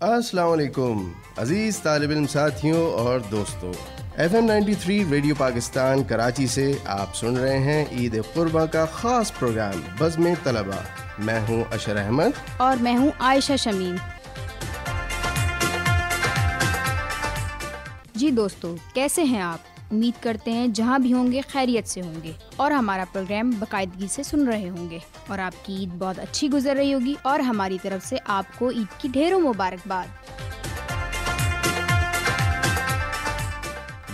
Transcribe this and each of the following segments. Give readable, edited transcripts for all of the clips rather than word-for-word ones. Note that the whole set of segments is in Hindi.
अस्सलाम वालेकुम अजीज तालिब इल्म साथियों और दोस्तों, FM 93 रेडियो पाकिस्तान कराची से आप सुन रहे हैं ईद कुर्बा का खास प्रोग्राम बज़्म तलबा। मैं हूं अशर अहमद और मैं हूं आयशा शमीम। जी दोस्तों, कैसे हैं आप? उम्मीद करते हैं जहां भी होंगे खैरियत से होंगे और हमारा प्रोग्राम बाकायदगी से सुन रहे होंगे और आपकी ईद बहुत अच्छी गुजर रही होगी और हमारी तरफ से आपको ईद की ढेरों मुबारकबाद।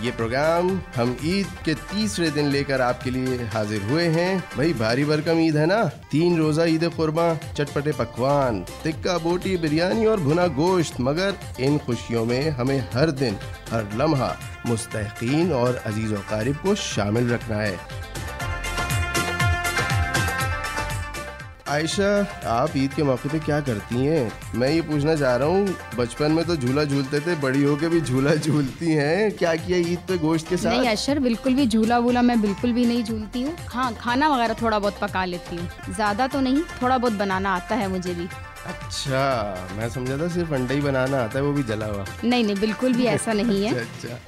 ये प्रोग्राम हम ईद के तीसरे दिन लेकर आपके लिए हाजिर हुए हैं। भाई भारी भरकम ईद है ना, 3 रोजा ईद कुर्बान, चटपटे पकवान, टिक्का बोटी, बिरयानी और भुना गोश्त। मगर इन खुशियों में हमें हर दिन हर लम्हा मुस्तहिकीन और अजीज व क़रीब को शामिल रखना है। आयशा, आप ईद के मौके पे क्या करती हैं? मैं ये पूछना चाह रहा हूँ, बचपन में तो झूला झूलते थे, बड़ी होके भी झूला झूलती हैं, क्या किया ईद पे गोश्त के साथ? नहीं अशर, बिल्कुल भी झूला वूला मैं बिल्कुल भी नहीं झूलती हूँ। हाँ, खाना वगैरह थोड़ा बहुत पका लेती हूँ, ज्यादा तो नहीं, थोड़ा बहुत बनाना आता है मुझे भी। अच्छा, मैं समझा था सिर्फ अंडा ही बनाना आता है, वो भी जला हुआ। नहीं नहीं, बिल्कुल भी ऐसा नहीं है। अच्छा।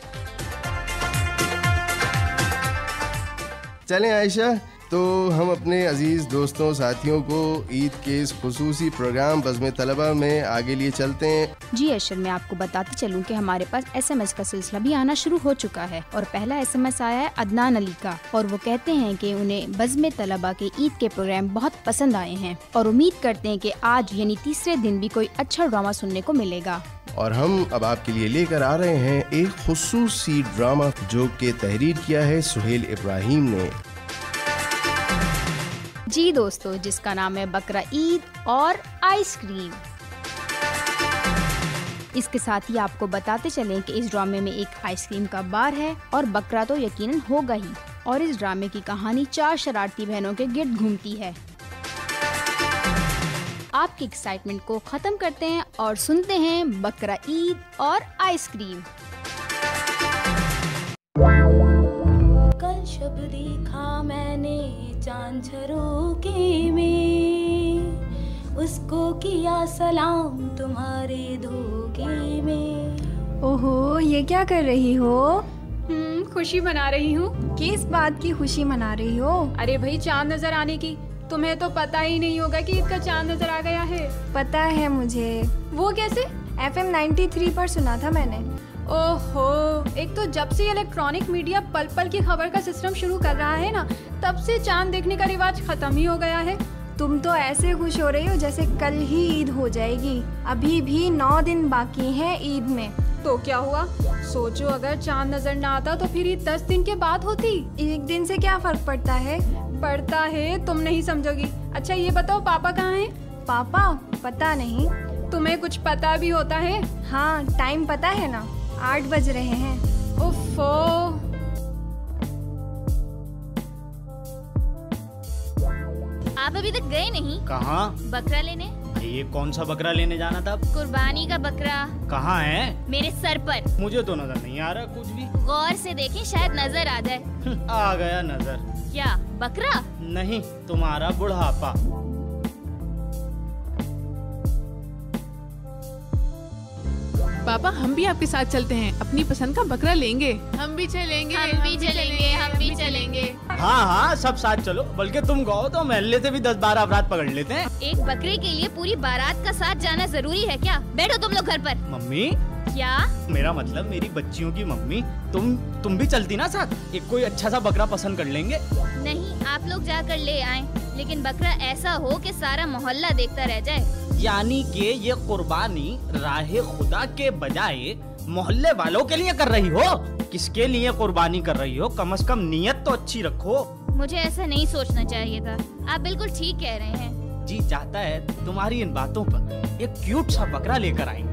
चलें आयशा, तो हम अपने अजीज दोस्तों साथियों को ईद के इस खुसूसी प्रोग्राम बज़्म तलबा में आगे लिए चलते हैं। जी अशर, मैं आपको बताती चलूं कि हमारे पास SMS का सिलसिला भी आना शुरू हो चुका है और पहला SMS आया है अदनान अली का और वो कहते हैं कि उन्हें बज़्म तलबा के ईद के प्रोग्राम बहुत पसंद आए हैं और उम्मीद करते हैं कि आज यानी तीसरे दिन भी कोई अच्छा ड्रामा सुनने को मिलेगा। और हम अब आपके लिए लेकर आ रहे हैं एक खुसूसी ड्रामा जो कि तहरीर किया है सुहेल इब्राहिम ने। जी दोस्तों, जिसका नाम है बकरा ईद और आइसक्रीम। इसके साथ ही आपको बताते चलें कि इस ड्रामे में एक आइसक्रीम का बार है और बकरा तो यकीनन होगा ही। और इस ड्रामे की कहानी 4 शरारती बहनों के गिर्द घूमती है। आपकी एक्साइटमेंट को खत्म करते हैं और सुनते हैं बकरा ईद और आइसक्रीम। कल शब देखा मैंने चांद झरोखे में, उसको किया सलाम तुम्हारे धोखे में। ओहो, ये क्या कर रही हो? खुशी मना रही हूँ। किस बात की खुशी मना रही हो? अरे भाई, चांद नजर आने की। तुम्हें तो पता ही नहीं होगा कि ईद का चांद नजर आ गया है। पता है मुझे। वो कैसे? FM 93 पर सुना था मैंने। ओहो, एक तो जब से इलेक्ट्रॉनिक मीडिया पल पल की खबर का सिस्टम शुरू कर रहा है ना, तब से चांद देखने का रिवाज खत्म ही हो गया है। तुम तो ऐसे खुश हो रही हो जैसे कल ही ईद हो जाएगी। अभी भी 9 दिन बाकी हैं ईद में। तो क्या हुआ? सोचो, अगर चांद नजर ना आता तो फिर ईद 10 दिन के बाद होती। एक दिन से क्या फर्क पड़ता है? पड़ता है, तुम नहीं समझोगी। अच्छा ये बताओ, पापा कहाँ हैं? पापा? पता नहीं। तुम्हें कुछ पता भी होता है? हाँ, टाइम पता है ना, 8 बज रहे हैं। उफ़्फ़ो। आप अभी तक गए नहीं? कहाँ? बकरा लेने। ये कौन सा बकरा लेने जाना था? कुर्बानी का बकरा। कहाँ है? मेरे सर पर। मुझे तो नजर नहीं आ रहा कुछ भी। गौर से देखें, शायद नजर आ जाए। आ गया नजर। क्या बकरा? नहीं, तुम्हारा बुढ़ापा। पापा, हम भी आपके साथ चलते हैं, अपनी पसंद का बकरा लेंगे। हम भी चलेंगे, हम भी चलेंगे, हम भी चलेंगे। हाँ हाँ, सब साथ चलो। बल्कि तुम कहो तो महल्ले से भी 10-12 अफराद पकड़ लेते हैं। एक बकरे के लिए पूरी बारात का साथ जाना जरूरी है क्या? बैठो तुम लोग घर पर। मम्मी? क्या? मेरा मतलब मेरी बच्चियों की मम्मी। तुम भी चलती ना साथ, एक कोई अच्छा सा बकरा पसंद कर लेंगे। नहीं, आप लोग जाकर ले आए, लेकिन बकरा ऐसा हो कि सारा मोहल्ला देखता रह जाए। यानी कि ये कुर्बानी राहे खुदा के बजाय मोहल्ले वालों के लिए कर रही हो? किसके लिए कुर्बानी कर रही हो? कम से कम नियत तो अच्छी रखो। मुझे ऐसा नहीं सोचना चाहिए था। आप बिल्कुल ठीक कह रहे हैं। जी चाहता है तुम्हारी इन बातों पर एक क्यूट सा बकरा लेकर आएंगे।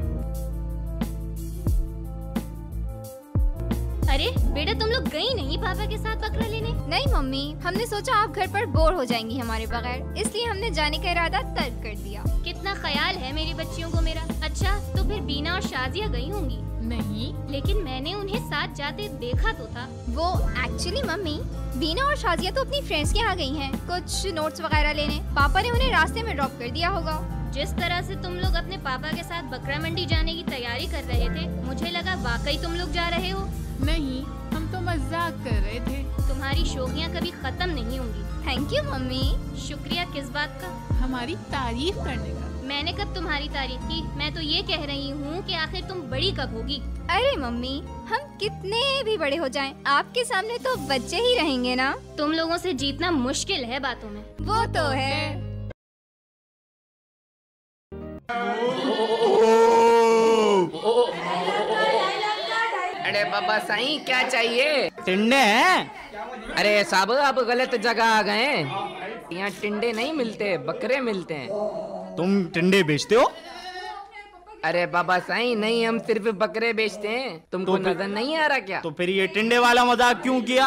अरे बेटा, तुम लोग गई नहीं पापा के साथ बकरा लेने? नहीं मम्मी, हमने सोचा आप घर पर बोर हो जाएंगी हमारे बगैर, इसलिए हमने जाने का इरादा तर्क कर दिया। कितना ख्याल है मेरी बच्चियों को मेरा। अच्छा, तो फिर बीना और शाजिया गई होंगी? नहीं, लेकिन मैंने उन्हें साथ जाते देखा तो था। वो एक्चुअली मम्मी, बीना और शाजिया तो अपनी फ्रेंड्स के यहाँ गई हैं, कुछ नोट्स वगैरह लेने। पापा ने उन्हें रास्ते में ड्रॉप कर दिया होगा। जिस तरह से तुम लोग अपने पापा के साथ बकरा मंडी जाने की तैयारी कर रहे थे, मुझे लगा वाकई तुम लोग जा रहे हो। नहीं, हम तो मजाक कर रहे थे। तुम्हारी शोखियाँ कभी खत्म नहीं होंगी। Thank you mummy. शुक्रिया किस बात का? हमारी तारीफ करने का। मैंने कब तुम्हारी तारीफ की? मैं तो ये कह रही हूँ कि आखिर तुम बड़ी कब होगी। अरे मम्मी, हम कितने भी बड़े हो जाएं, आपके सामने तो बच्चे ही रहेंगे ना। तुम लोगों से जीतना मुश्किल है बातों में। वो तो है। अरे बाबा साईं, क्या चाहिए? टिंडे हैं। अरे साहब, आप गलत जगह आ गए हैं। यहाँ टिंडे नहीं मिलते, बकरे मिलते हैं। तुम टिंडे बेचते हो? अरे बाबा साईं नहीं, हम सिर्फ बकरे बेचते हैं। तुमको नजर नहीं आ रहा क्या? तो फिर ये टिंडे वाला मजाक क्यों किया?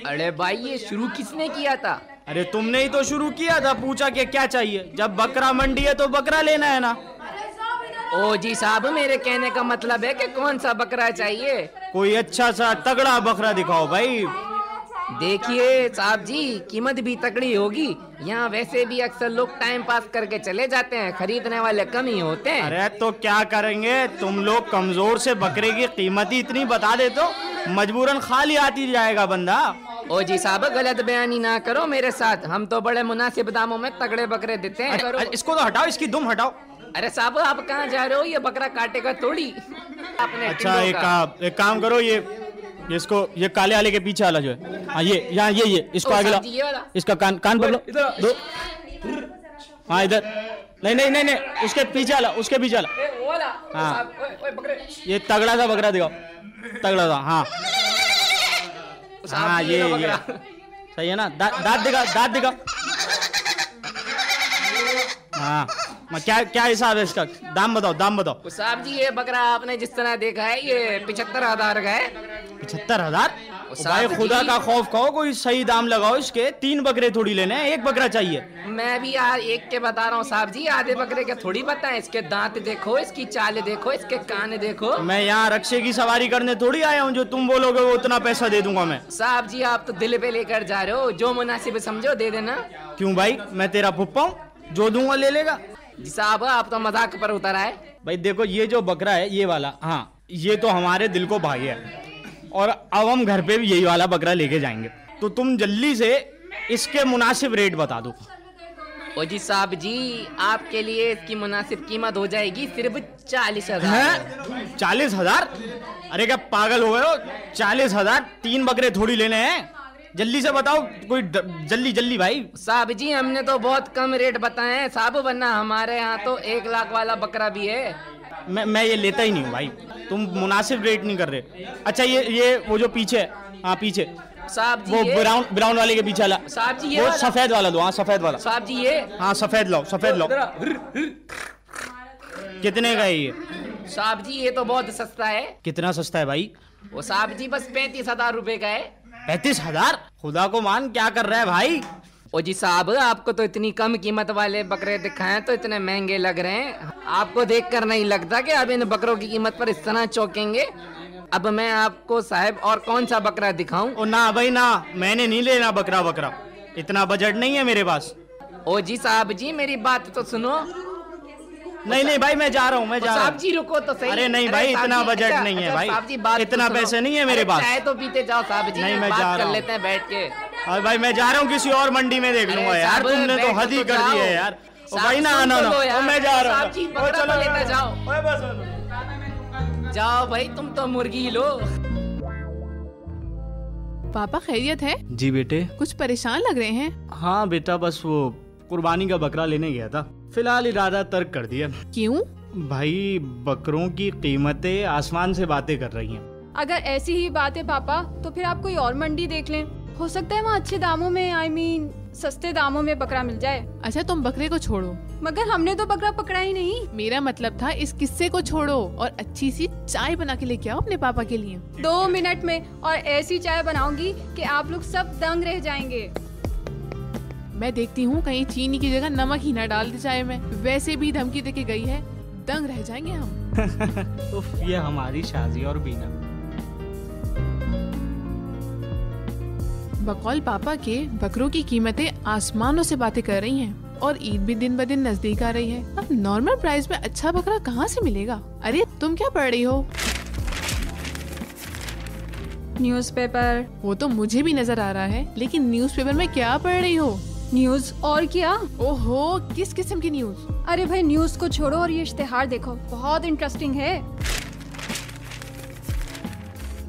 अरे भाई, ये शुरू किसने किया था? अरे तुमने ही तो शुरू किया था। पूछा कि क्या चाहिए। जब बकरा मंडी है तो बकरा लेना है ना। ओ जी साहब, मेरे कहने का मतलब है कि कौन सा बकरा चाहिए? कोई अच्छा सा तगड़ा बकरा दिखाओ भाई। देखिए साहब जी, कीमत भी तगड़ी होगी। यहाँ वैसे भी अक्सर लोग टाइम पास करके चले जाते हैं, खरीदने वाले कम ही होते हैं। अरे तो क्या करेंगे, तुम लोग कमजोर से बकरे की कीमत ही इतनी बता दे तो मजबूरन खाली आती जाएगा बंदा। ओ जी साहब, गलत बयानी ना करो मेरे साथ। हम तो बड़े मुनासिब दामों में तगड़े बकरे देते हैं। अरे इसको तो हटाओ, इसकी दुम हटाओ। अरे साहब, आप कहाँ जा रहे हो? ये बकरा काटेगा थोड़ी। आपने अच्छा एक काम करो, ये काले वाले के पीछे वाला जो है, हाँ ये इसको आगे ला। इसका कान पकड़ो दो। हाँ इधर, नहीं उसके पीछे वाला। हाँ ये तगड़ा सा बकरा दिखाओ, तगड़ा सा। हाँ ये सही है ना। दांत दिखा। हाँ क्या हिसाब है इसका? दाम बताओ। साहब जी, ये बकरा आपने जिस तरह देखा है, ये 75,000 का है। 75,000? भाई खुदा का खौफ कहो, कोई सही दाम लगाओ इसके। 3 बकरे थोड़ी लेने हैं, 1 बकरा चाहिए। मैं भी यार एक के बता रहा हूँ साहब जी, आधे बकरे के थोड़ी बताएं। इसके दांत देखो, इसकी चाल देखो, इसके कान देखो। मैं यहाँ रक्षे की सवारी करने थोड़ी आया हूँ। जो तुम बोलोगे वो उतना पैसा दे दूंगा मैं। साहब जी, आप तो दिल पे लेकर जा रहे हो। जो मुनासिब समझो दे देना। क्यों भाई, मैं तेरा फुप्पा हूँ? जो दूंगा ले लेगा। जी साहब, आप तो मजाक पर उतर आए। भाई देखो, ये जो बकरा है ये वाला, हाँ ये तो हमारे दिल को भाई है, और अब हम घर पे भी यही वाला बकरा लेके जाएंगे। तो तुम जल्दी से इसके मुनासिब रेट बता दो। ओ जी साहब जी, आपके लिए इसकी मुनासिब कीमत हो जाएगी सिर्फ 40,000। 40,000? अरे क्या पागल हो गए हो? 40,000? 3 बकरे थोड़ी लेने हैं। जल्दी से बताओ, कोई जल्दी भाई। साहब जी, हमने तो बहुत कम रेट बताए हैं साहब, वरना हमारे यहाँ तो 1 लाख वाला बकरा भी है। मैं ये लेता ही नहीं हूँ भाई। तुम मुनासिब रेट नहीं कर रहे। अच्छा ये वो जो पीछे है, हाँ पीछे साहब जी, वो ब्राउन वाले के पीछे वाला। साहब जी, वो सफेद वाला दो। हाँ सफेद वाला। साहब जी ये, हाँ सफेद लाओ। कितने का है ये? साहब जी ये तो बहुत सस्ता है। कितना सस्ता है भाई? वो साहब जी बस 35,000 रुपए का है। 35,000? खुदा को मान, क्या कर रहा है भाई? ओ जी साहब, आपको तो इतनी कम कीमत वाले बकरे दिखाएं तो इतने महंगे लग रहे हैं। आपको देखकर नहीं लगता कि अब इन बकरों की कीमत पर इस तरह चौंकेंगे। अब मैं आपको साहब और कौन सा बकरा दिखाऊं? ओ ना भाई ना, मैंने नहीं लेना बकरा। इतना बजट नहीं है मेरे पास। ओ जी साहब जी, मेरी बात तो सुनो। नहीं भाई, मैं जा रहा हूँ। साहब जी रुको तो सही। अरे नहीं भाई, इतना बजट नहीं है भाई। साहब जी बात इतना पैसे नहीं है मेरे पास। चाय तो पीते जाओ साहब जी। नहीं, मैं बात जा रहा कर लेते हैं बैठ के। और भाई मैं जा रहा हूँ, किसी और मंडी में देख लूंगा यार। तुमने तो हद ही कर दी है यार। भाई ना, मैं जा रहा हूँ। चलो लेते जाओ। जाओ भाई, तुम तो मुर्गी लो। पापा खैरियत है? जी बेटे। कुछ परेशान लग रहे हैं। हाँ बेटा, बस वो कुर्बानी का बकरा लेने गया था। फिलहाल इरादा तर्क कर दिया। क्यों? भाई बकरों की कीमतें आसमान से बातें कर रही हैं। अगर ऐसी ही बात है पापा, तो फिर आप कोई और मंडी देख लें। हो सकता है वहाँ अच्छे दामों में, सस्ते दामों में बकरा मिल जाए। अच्छा तुम बकरे को छोड़ो। मगर हमने तो बकरा पकड़ा ही नहीं। मेरा मतलब था इस किस्से को छोड़ो और अच्छी सी चाय बना के लेके आओ अपने पापा के लिए। 2 मिनट में, और ऐसी चाय बनाऊंगी कि आप लोग सब दंग रह जाएंगे। मैं देखती हूँ कहीं चीनी की जगह नमक ही ना डाल दे चाय में। वैसे भी धमकी देके गई है, दंग रह जाएंगे हम। उफ, ये हमारी शादी और बीना। बकौल पापा के बकरों की कीमतें आसमानों से बातें कर रही हैं। और ईद भी दिन ब दिन नजदीक आ रही है। अब नॉर्मल प्राइस में अच्छा बकरा कहाँ से मिलेगा? अरे तुम क्या पढ़ रही हो? न्यूज़पेपर। वो तो मुझे भी नजर आ रहा है, लेकिन न्यूज़पेपर में क्या पढ़ रही हो? न्यूज़ और क्या? ओहो, किस किस्म की न्यूज़? अरे भाई न्यूज़ को छोड़ो और ये इश्तिहार देखो, बहुत इंटरेस्टिंग है।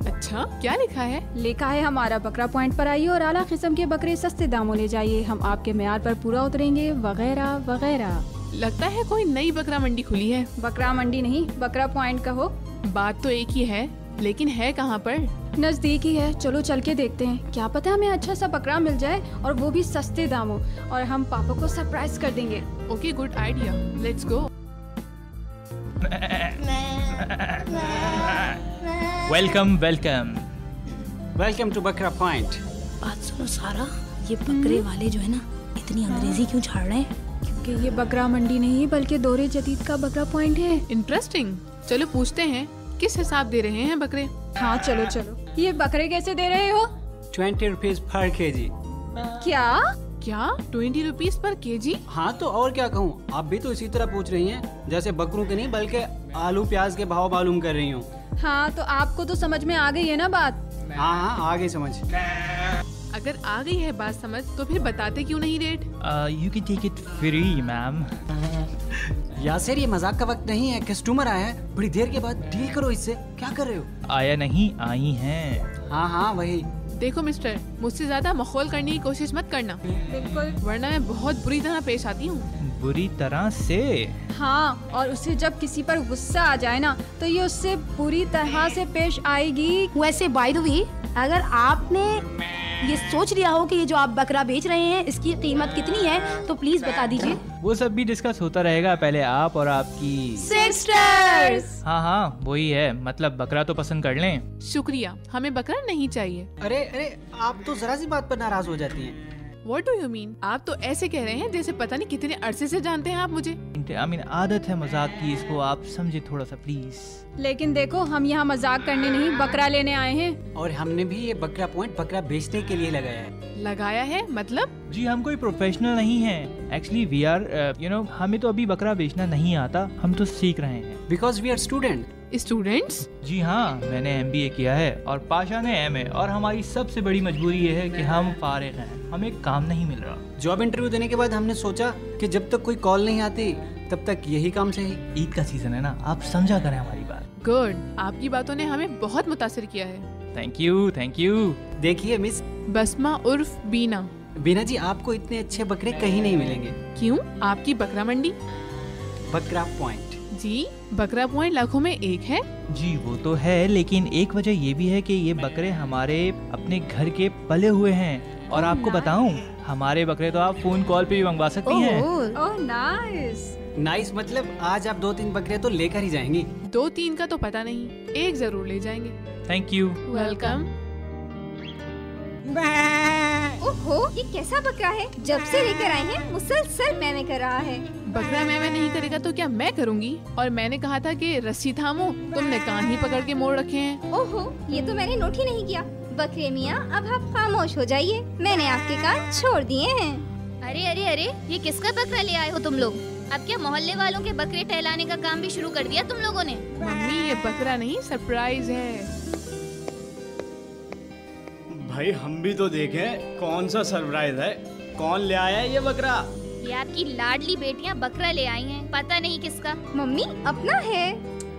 अच्छा, क्या लिखा है? लिखा है हमारा बकरा पॉइंट पर आइए और आला किस्म के बकरे सस्ते दामों ले जाइए, हम आपके मेयार पर पूरा उतरेंगे, वगैरह वगैरह। लगता है कोई नई बकरा मंडी खुली है। बकरा मंडी नहीं, बकरा पॉइंट कहो। बात तो एक ही है, लेकिन है कहाँ पर? नजदीक ही है, चलो चल के देखते हैं। क्या पता हमें अच्छा सा बकरा मिल जाए और वो भी सस्ते दामों, और हम पापा को सरप्राइज कर देंगे। Okay, good idea, let's go. Welcome welcome welcome to बकरा पॉइंट। बात सुनो सारा, ये बकरे वाले जो है ना, इतनी अंग्रेजी क्यों झाड़ रहे हैं? क्योंकि ये बकरा मंडी नहीं बल्कि दौरे जदीद का बकरा पॉइंट है। इंटरेस्टिंग, चलो पूछते हैं किस हिसाब दे रहे हैं बकरे। हाँ चलो चलो। ये बकरे कैसे दे रहे हो? 20 रुपीज पर केजी। क्या? 20 रुपीज पर केजी? हाँ तो और क्या कहूँ, आप भी तो इसी तरह पूछ रही हैं, जैसे बकरों के नहीं बल्कि आलू प्याज के भाव मालूम कर रही हूँ। हाँ तो आपको तो समझ में आ गई है ना बात? हाँ आ गई समझ। अगर आ गई है बात समझ तो फिर बताते क्यों नहीं rate? You can take it free ma'am. Yasir, ये मजाक का वक्त नहीं है, कस्टमर आया है, बड़ी देर के बाद डील करो इससे। क्या कर रहे हो? आया नहीं, आई हैं। हाँ वही। देखो मिस्टर, मुझसे ज्यादा मखौल करने की कोशिश मत करना, बिल्कुल, वरना मैं बहुत बुरी तरह पेश आती हूँ। बुरी तरह से? हाँ, और उसे जब किसी पर गुस्सा आ जाए ना तो ये उससे बुरी तरह से पेश आएगी। वैसे बाय द वे, अगर आपने ये सोच लिया हो कि ये जो आप बकरा बेच रहे हैं इसकी कीमत कितनी है तो प्लीज बता दीजिए। वो सब भी डिस्कस होता रहेगा, पहले आप और आपकी सिस्टर्स। हाँ वही है, मतलब बकरा तो पसंद कर लें। शुक्रिया, हमें बकरा नहीं चाहिए। अरे आप तो जरा सी बात पर नाराज हो जाती हैं। What do you mean? आप तो ऐसे कह रहे हैं जैसे पता नहीं कितने अरसे से जानते हैं आप मुझे। आदत है मजाक की, इसको आप समझे थोड़ा सा प्लीज। लेकिन देखो, हम यहाँ मजाक करने नहीं बकरा लेने आए हैं। और हमने भी ये बकरा पॉइंट बकरा बेचने के लिए लगाया है। लगाया है मतलब? जी हम कोई प्रोफेशनल नहीं है, एक्चुअली वी आर हमें तो अभी बकरा बेचना नहीं आता, हम तो सीख रहे हैं। Because we are students? जी हाँ, मैंने MBA किया है और पाशा ने MA, और हमारी सबसे बड़ी मजबूरी ये है कि हम फारिग हैं, हमें काम नहीं मिल रहा। जॉब इंटरव्यू देने के बाद हमने सोचा कि जब तक कोई कॉल नहीं आती तब तक यही काम सही। ईद का सीजन है ना, आप समझा करें हमारी बात। गुड, आपकी बातों ने हमें बहुत मुतासिर किया है। Thank you. देखिए मिस बसमा उर्फ बीना। बीना जी, आपको इतने अच्छे बकरे कहीं नहीं मिलेंगे। क्यों? आपकी बकरा मंडी बकरा पॉइंट। जी, बकरा पॉइंट लाखों में एक है। जी वो तो है, लेकिन एक वजह ये भी है कि ये बकरे हमारे अपने घर के पले हुए हैं, और आपको बताऊं, हमारे बकरे तो आप फोन कॉल पे भी मंगवा सकती हैं। ओह नाइस, मतलब आज आप 2-3 बकरे तो लेकर ही जाएंगी? 2-3 का तो पता नहीं, एक जरूर ले जाएंगे। Thank you. वेलकम। ओहो, ये कैसा बकरा है? जब से लेकर आए हैं मुसलसल मैंने कर रहा है। बकरा मैं नहीं करेगा तो क्या मैं करूंगी? और मैंने कहा था कि रस्सी थामो, तुमने कान ही पकड़ के मोड़ रखे हैं। ओहो, ये तो मैंने नोट ही नहीं किया। बकरे मियाँ, अब आप खामोश हो जाइए, मैंने आपके कान छोड़ दिए हैं। अरे, ये किसका बकरा ले आए हो तुम लोग? अब क्या मोहल्ले वालों के बकरे टहलाने का काम भी शुरू कर दिया तुम लोगों ने? मम्मी, ये बकरा नहीं, सरप्राइज है। भाई हम भी तो देखें कौन सा सरप्राइज है, कौन ले आया है ये बकरा? ये आपकी लाडली बेटियां बकरा ले आई हैं, पता नहीं किसका। मम्मी, अपना है।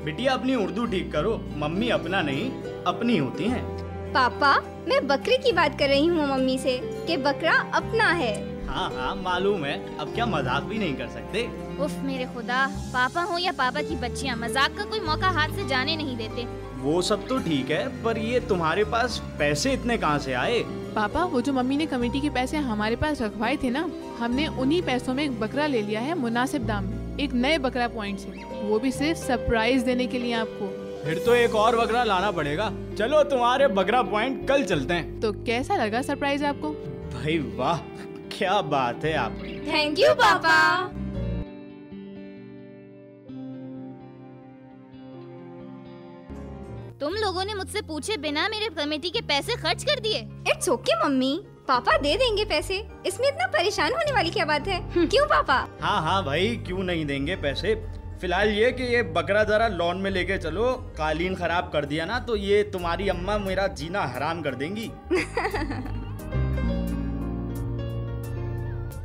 बिटिया अपनी उर्दू ठीक करो, मम्मी अपना नहीं अपनी होती हैं। पापा, मैं बकरे की बात कर रही हूँ मम्मी से कि बकरा अपना है। हाँ मालूम है, अब क्या मजाक भी नहीं कर सकते। उफ मेरे खुदा, पापा हो या पापा की बच्चियाँ, मजाक का कोई मौका हाथ से जाने नहीं देते। वो सब तो ठीक है, पर ये तुम्हारे पास पैसे इतने कहाँ से आए? पापा, वो जो मम्मी ने कमेटी के पैसे हमारे पास रखवाए थे ना, हमने उन्हीं पैसों में एक बकरा ले लिया है मुनासिब दाम में, एक नए बकरा पॉइंट से, वो भी सिर्फ सरप्राइज देने के लिए आपको। फिर तो एक और बकरा लाना पड़ेगा। चलो तुम्हारे बकरा पॉइंट कल चलते हैं। तो कैसा लगा सरप्राइज आपको? भाई वाह, क्या बात है आपकी। थैंक यू पापा। तुम लोगों ने मुझसे पूछे बिना मेरे कमेटी के पैसे खर्च कर दिए। इट्स ओके मम्मी, पापा दे देंगे पैसे, इसमें इतना परेशान होने वाली क्या बात है? क्यों पापा? हाँ हाँ भाई, क्यों नहीं देंगे पैसे। फिलहाल ये कि ये बकरा जरा लॉन में लेके चलो, कालीन खराब कर दिया ना तो ये तुम्हारी अम्मा मेरा जीना हराम कर देंगी।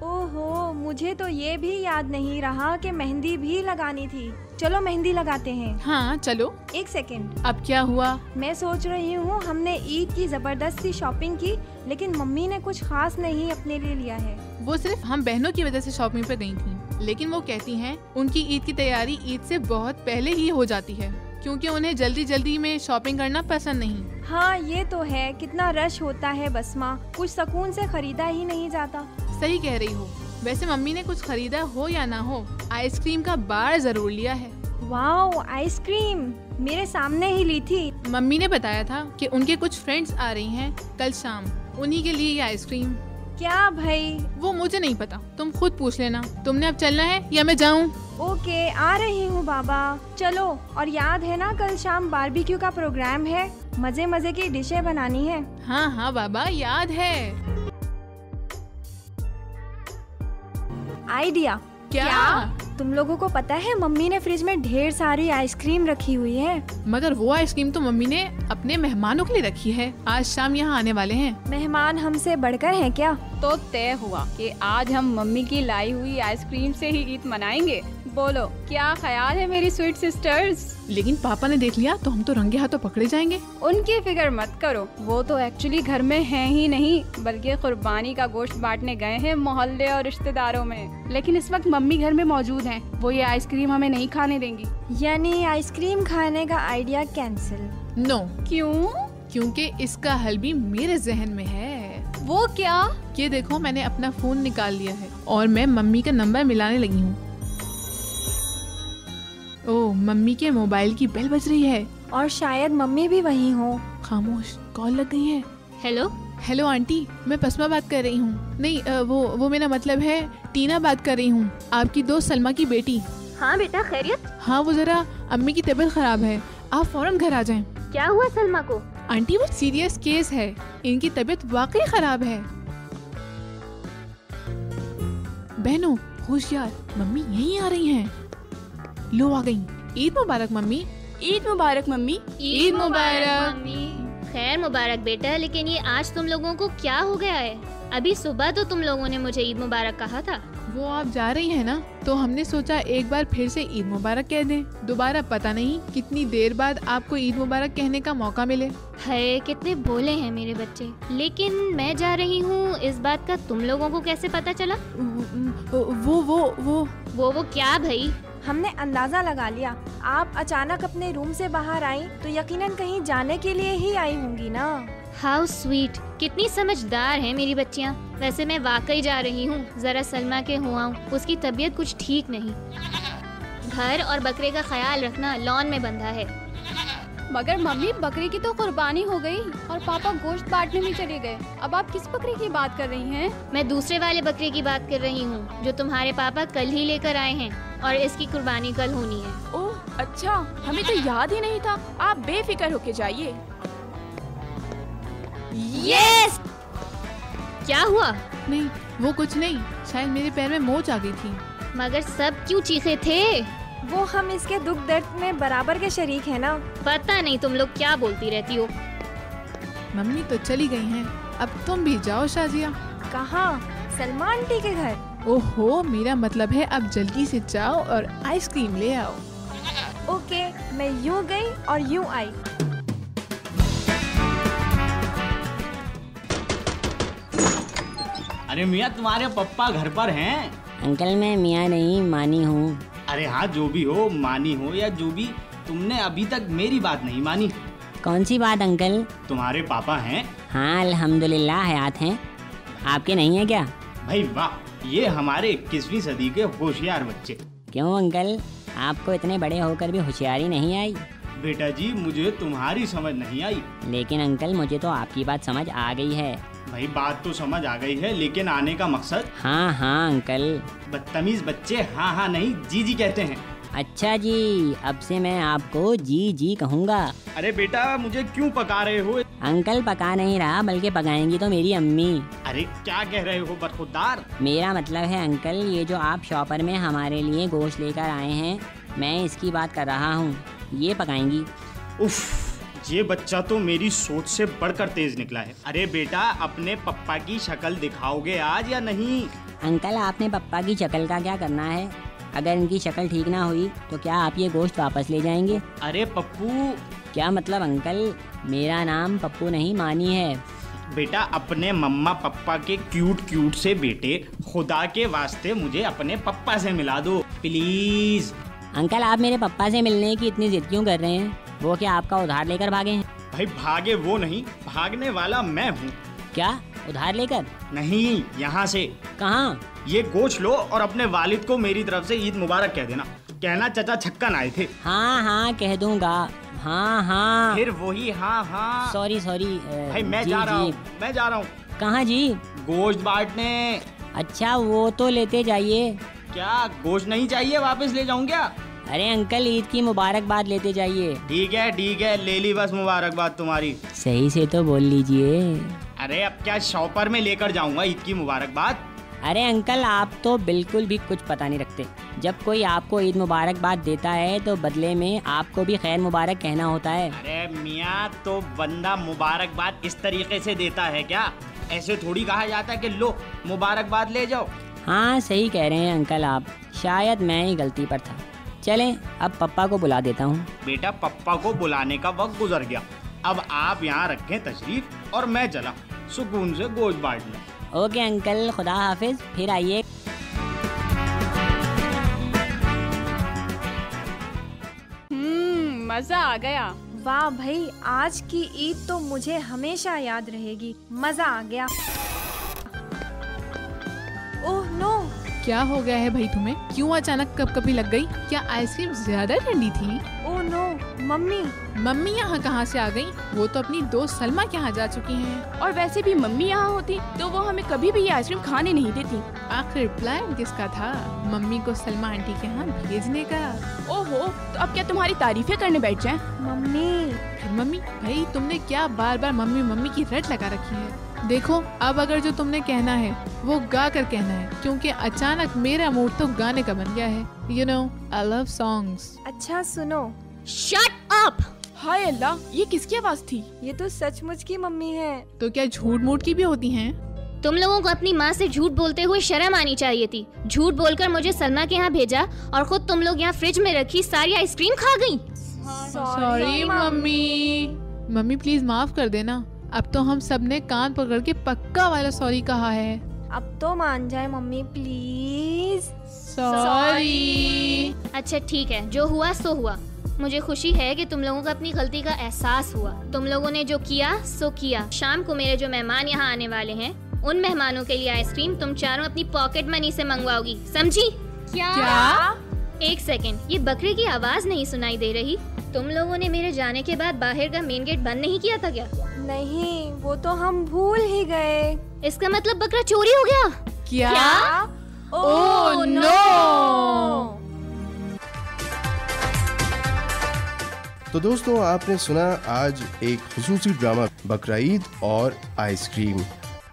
ओहो, मुझे तो ये भी याद नहीं रहा कि मेहंदी भी लगानी थी। चलो मेहंदी लगाते हैं। हाँ चलो। एक सेकंड, अब क्या हुआ? मैं सोच रही हूँ हमने ईद की जबरदस्त सी शॉपिंग की, लेकिन मम्मी ने कुछ खास नहीं अपने लिए लिया है। वो सिर्फ हम बहनों की वजह से शॉपिंग पे गई थी, लेकिन वो कहती हैं उनकी ईद की तैयारी ईद से बहुत पहले ही हो जाती है, क्योंकि उन्हें जल्दी जल्दी में शॉपिंग करना पसंद नहीं। हाँ ये तो है, कितना रश होता है बसमा, कुछ सुकून से खरीदा ही नहीं जाता। सही कह रही हो। वैसे मम्मी ने कुछ खरीदा हो या ना हो, आइसक्रीम का बार जरूर लिया है। वाओ, आइसक्रीम मेरे सामने ही ली थी। मम्मी ने बताया था कि उनके कुछ फ्रेंड्स आ रही हैं कल शाम, उन्हीं के लिए ये आइसक्रीम। क्या भाई? वो मुझे नहीं पता, तुम खुद पूछ लेना। तुमने अब चलना है या मैं जाऊँ? ओके, आ रही हूँ बाबा। चलो, और याद है ना कल शाम बारबेक्यू का प्रोग्राम है, मजे मजे की डिशें बनानी है। हाँ हाँ बाबा, याद है। आइडिया। क्या? तुम लोगों को पता है मम्मी ने फ्रिज में ढेर सारी आइसक्रीम रखी हुई है। मगर वो आइसक्रीम तो मम्मी ने अपने मेहमानों के लिए रखी है, आज शाम यहाँ आने वाले हैं। मेहमान हमसे बढ़कर हैं क्या? तो तय हुआ कि आज हम मम्मी की लाई हुई आइसक्रीम से ही ईद मनाएंगे। बोलो क्या ख्याल है मेरी स्वीट सिस्टर्स? लेकिन पापा ने देख लिया तो हम तो रंगे हाथों पकड़े जाएंगे। उनकी फिक्र मत करो, वो तो एक्चुअली घर में हैं ही नहीं, बल्कि कुर्बानी का गोश्त बांटने गए हैं मोहल्ले और रिश्तेदारों में। लेकिन इस वक्त मम्मी घर में मौजूद हैं, वो ये आइसक्रीम हमें नहीं खाने देंगी। यानी आइसक्रीम खाने का आइडिया कैंसिल? नो। क्यों? क्योंकि इसका हल भी मेरे जहन में है। वो क्या? ये देखो, मैंने अपना फोन निकाल लिया है और मैं मम्मी का नंबर मिलाने लगी हूँ। ओह, मम्मी के मोबाइल की बेल बज रही है और शायद मम्मी भी वहीं हो। खामोश, कॉल लग गई है। हेलो हेलो आंटी, मैं पस्मा बात कर रही हूँ। नहीं, वो मेरा मतलब है टीना बात कर रही हूँ, आपकी दोस्त सलमा की बेटी। हाँ बेटा, खैरियत? हाँ, वो जरा अम्मी की तबीयत खराब है, आप फौरन घर आ जाएं। क्या हुआ सलमा को? आंटी वो सीरियस केस है, इनकी तबीयत वाकई खराब है। बहनों होशियार, मम्मी यहीं आ रही हैं। लो आ गई। ईद मुबारक मम्मी। ईद मुबारक मम्मी। ईद मुबारक मम्मी। खैर मुबारक बेटा, लेकिन ये आज तुम लोगों को क्या हो गया है? अभी सुबह तो तुम लोगों ने मुझे ईद मुबारक कहा था। वो आप जा रही हैं ना, तो हमने सोचा एक बार फिर से ईद मुबारक कह दें। दोबारा पता नहीं कितनी देर बाद आपको ईद मुबारक कहने का मौका मिले। है, कितने भोले हैं मेरे बच्चे। लेकिन मैं जा रही हूँ, इस बात का तुम लोगों को कैसे पता चला? वो क्या भाई? हमने अंदाजा लगा लिया, आप अचानक अपने रूम से बाहर आई तो यकीनन कहीं जाने के लिए ही आई होंगी ना। हाउ स्वीट, कितनी समझदार हैं मेरी बच्चियाँ। वैसे मैं वाकई जा रही हूँ, जरा सलमा के हुआ हूँ, उसकी तबीयत कुछ ठीक नहीं। घर और बकरे का ख्याल रखना, लॉन में बंधा है। मगर मम्मी, बकरे की तो कुर्बानी हो गई और पापा गोश्त बांटने में चले गए। अब आप किस बकरे की बात कर रही हैं? मैं दूसरे वाले बकरे की बात कर रही हूँ, जो तुम्हारे पापा कल ही लेकर आए हैं, और इसकी कुर्बानी कल होनी है। ओह अच्छा, हमें तो याद ही नहीं था। आप बेफिक्र होके जाइए। यस! क्या हुआ? नहीं, वो कुछ नहीं, शायद मेरे पैर में मोच आ गई थी। मगर सब क्यों चीखे थे? वो हम इसके दुख दर्द में बराबर के शरीक हैं ना। पता नहीं तुम लोग क्या बोलती रहती हो। मम्मी तो चली गई हैं, अब तुम भी जाओ शाजिया। कहाँ? सलमा आंटी के घर? ओहो, मेरा मतलब है अब जल्दी से जाओ और आइसक्रीम ले आओ। ओके, मैं यूँ गई और यूँ आई। अरे मियाँ, तुम्हारे पप्पा घर पर हैं? अंकल मैं मियाँ नहीं, मानी हूँ। अरे हाँ, जो भी हो, मानी हो या जो भी, तुमने अभी तक मेरी बात नहीं मानी। कौन सी बात अंकल? तुम्हारे पापा हैं? हाँ अल्हम्दुलिल्लाह हयात हैं। आपके नहीं है क्या? भाई वाह, ये हमारे 21वीं सदी के होशियार बच्चे। क्यों अंकल, आपको इतने बड़े होकर भी होशियारी नहीं आई? बेटा जी, मुझे तुम्हारी समझ नहीं आई। लेकिन अंकल मुझे तो आपकी बात समझ आ गई है। भाई बात तो समझ आ गई है, लेकिन आने का मकसद? हाँ हाँ अंकल। बदतमीज बच्चे हाँ हाँ नहीं जी जी कहते हैं। अच्छा जी, अब से मैं आपको जी जी कहूँगा। अरे बेटा मुझे क्यों पका रहे हो? अंकल पका नहीं रहा, बल्कि पकाएंगी तो मेरी अम्मी। अरे क्या कह रहे हो बरखुरदार? मेरा मतलब है अंकल, ये जो आप शॉपर में हमारे लिए गोश्त लेकर आए हैं, मैं इसकी बात कर रहा हूँ, ये पकाएंगी। उफ, ये बच्चा तो मेरी सोच से बढ़कर तेज निकला है। अरे बेटा अपने पप्पा की शक्ल दिखाओगे आज या नहीं? अंकल आपने पप्पा की शक्ल का क्या करना है? अगर इनकी शक्ल ठीक ना हुई तो क्या आप ये गोश्त वापस ले जाएंगे? अरे पप्पू। क्या मतलब अंकल? मेरा नाम पप्पू नहीं मानी है। बेटा अपने मम्मा पप्पा के क्यूट से बेटे, खुदा के वास्ते मुझे अपने पप्पा से मिला दो प्लीज। अंकल आप मेरे पप्पा से मिलने की इतनी जिद क्यों कर रहे हैं? वो क्या आपका उधार लेकर भागे हैं? भाई भागे वो नहीं, भागने वाला मैं हूँ। क्या उधार लेकर? नहीं, यहाँ से। कहाँ? ये गोश्त लो और अपने वालिद को मेरी तरफ से ईद मुबारक कह देना। कहना चाचा छक्कन आए थे। हाँ हाँ कह दूंगा। हाँ हाँ फिर वही हाँ हाँ। सॉरी भाई मैं जा रहा हूँ। कहाँ जी? गोश्त बांटने। अच्छा वो तो लेते जाइए। क्या गोश्त नहीं चाहिए? वापस ले जाऊँ क्या? अरे अंकल ईद की मुबारकबाद लेते जाइए। ठीक है ले ली बस मुबारकबाद तुम्हारी। सही से तो बोल लीजिए। अरे अब क्या शॉपर में लेकर जाऊंगा ईद की मुबारकबाद? अरे अंकल आप तो बिल्कुल भी कुछ पता नहीं रखते। जब कोई आपको ईद मुबारकबाद देता है तो बदले में आपको भी खैर मुबारक कहना होता है। अरे मियाँ तो बंदा मुबारकबाद इस तरीके से देता है क्या? ऐसे थोड़ी कहा जाता है कि लो मुबारकबाद ले जाओ। हाँ सही कह रहे हैं अंकल आप, शायद मैं ही गलती पर था। चलें अब पप्पा को बुला देता हूँ। बेटा पप्पा को बुलाने का वक्त गुजर गया, अब आप यहाँ रखें तशरीफ और मैं चला सुकून से गोश्त बांटने। ओके अंकल, खुदा हाफिज, फिर आइए। मजा आ गया। वाह भाई, आज की ईद तो मुझे हमेशा याद रहेगी। मजा आ गया। ओह नो, क्या हो गया है भाई तुम्हें? क्यों अचानक कपकपी लग गई? क्या आइसक्रीम ज्यादा ठंडी थी? ओह नो मम्मी यहाँ कहाँ से आ गई? वो तो अपनी दोस्त सलमा के यहाँ जा चुकी हैं। और वैसे भी मम्मी यहाँ होती तो वो हमें कभी भी ये आइसक्रीम खाने नहीं देती। आखिर प्लान किसका था? मम्मी को सलमा आंटी के यहाँ भेजने का। ओहो, तो अब क्या तुम्हारी तारीफें करने बैठ जाएं? मम्मी भाई तुमने क्या बार बार मम्मी मम्मी की रट लगा रखी है? देखो अब अगर जो तुमने कहना है वो गा कर कहना है, क्योंकि अचानक मेरा मूड तो गाने का बन गया है। You know, I love songs। अच्छा सुनो। Shut up! हाय अल्लाह, ये किसकी आवाज थी? ये तो सचमुच की मम्मी है। तो क्या झूठ मूठ की भी होती हैं? तुम लोगों को अपनी माँ से झूठ बोलते हुए शर्म आनी चाहिए थी। झूठ बोलकर मुझे सलमा के यहाँ भेजा और खुद तुम लोग यहाँ फ्रिज में रखी सारी आइसक्रीम खा गई। सॉरी मम्मी प्लीज माफ कर देना। अब तो हम सब ने कान पकड़ के पक्का वाला सॉरी कहा है। अब तो मान जाए मम्मी प्लीज। सॉरी। अच्छा ठीक है, जो हुआ सो हुआ। मुझे खुशी है कि तुम लोगों को अपनी गलती का एहसास हुआ। तुम लोगों ने जो किया सो किया। शाम को मेरे जो मेहमान यहाँ आने वाले हैं, उन मेहमानों के लिए आइसक्रीम तुम चारों अपनी पॉकेट मनी से मंगवाओगी, समझी? क्या? एक सेकंड, ये बकरे की आवाज नहीं सुनाई दे रही? तुम लोगों ने मेरे जाने के बाद बाहर का मेन गेट बंद नहीं किया था क्या? नहीं, वो तो हम भूल ही गए। इसका मतलब बकरा चोरी हो गया? क्या? Oh no! तो दोस्तों आपने सुना आज एक खुसूसी ड्रामा बकरा ईद और आइसक्रीम।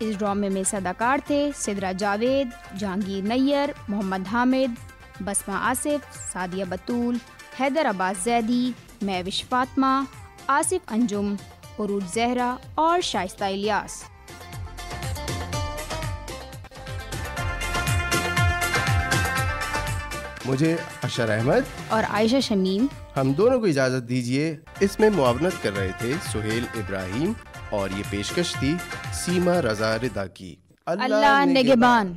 इस ड्रामे में सदाकार थे सिदरा जावेद, जहांगीर नैयर, मोहम्मद हामिद, बसमा आसिफ, सादिया बतूल, हैदर अब्बास जैदी, महविश फातिमा, आसिफ अंजुम, उरूज जहरा और शाइस्ता इलियास। मुझे अशर अहमद और आयशा शमीम, हम दोनों को इजाजत दीजिए। इसमें मुआवनत कर रहे थे सुहेल इब्राहिम और ये पेशकश थी सीमा रजा रिदा की। अल्लाह निगहबान।